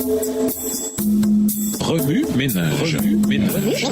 Remue ménage. Remue ménage.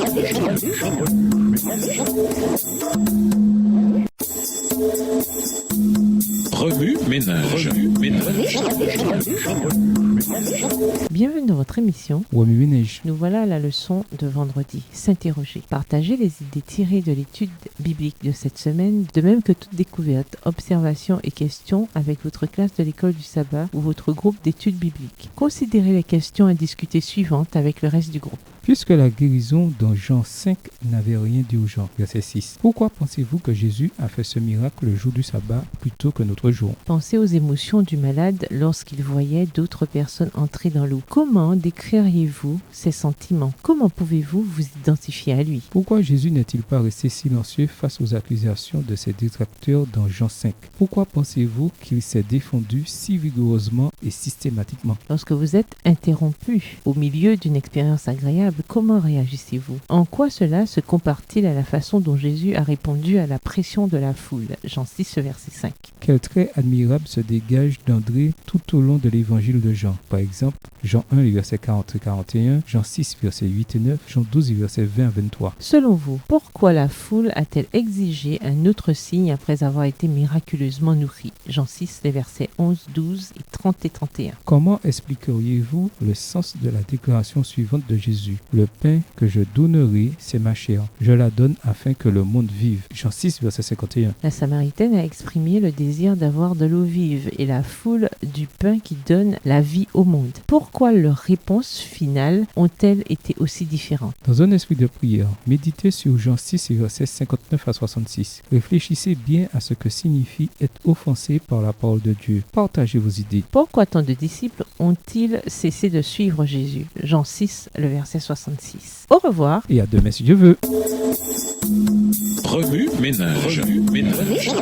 Bienvenue dans votre émission. Remue ménage. Nous voilà à la leçon de vendredi. S'interroger. Partager les idées tirées de l'étude biblique de cette semaine, de même que toute découverte, observation et questions avec votre classe de l'école du sabbat ou votre groupe d'études bibliques. Considérez les questions à discuter suivantes avec le reste du groupe. Puisque la guérison dans Jean 5 n'avait rien dit aux gens, verset 6, pourquoi pensez-vous que Jésus a fait ce miracle le jour du sabbat plutôt que notre jour? Pensez aux émotions du malade lorsqu'il voyait d'autres personnes entrer dans l'eau. Comment décririez-vous ses sentiments? Comment pouvez-vous vous identifier à lui? Pourquoi Jésus n'est-il pas resté silencieux face aux accusations de ses détracteurs dans Jean 5? Pourquoi pensez-vous qu'il s'est défendu si vigoureusement et systématiquement? Lorsque vous êtes interrompu au milieu d'une expérience agréable, comment réagissez-vous? En quoi cela se compare-t-il à la façon dont Jésus a répondu à la pression de la foule? Jean 6, verset 5. Quel trait admirable se dégage d'André tout au long de l'évangile de Jean. Par exemple, Jean 1, les versets 40 et 41, Jean 6, versets 8 et 9, Jean 12, les versets 20 à 23. Selon vous, pourquoi la foule a-t-elle exigé un autre signe après avoir été miraculeusement nourrie? Jean 6, les versets 11, 12 et 30 et 31. Comment expliqueriez-vous le sens de la déclaration suivante de Jésus? Le pain que je donnerai, c'est ma chair. Je la donne afin que le monde vive. Jean 6, verset 51. La Samaritaine a exprimé le désir d'avoir de l'eau vive et la foule du pain qui donne la vie au monde. Pourquoi leurs réponses finales ont-elles été aussi différentes? Dans un esprit de prière, méditez sur Jean 6 et versets 59 à 66. Réfléchissez bien à ce que signifie être offensé par la parole de Dieu. Partagez vos idées. Pourquoi tant de disciples ont-ils cessé de suivre Jésus? Jean 6, le verset 66. Au revoir. Et à demain si Dieu veut. Remue ménage. Remue ménage.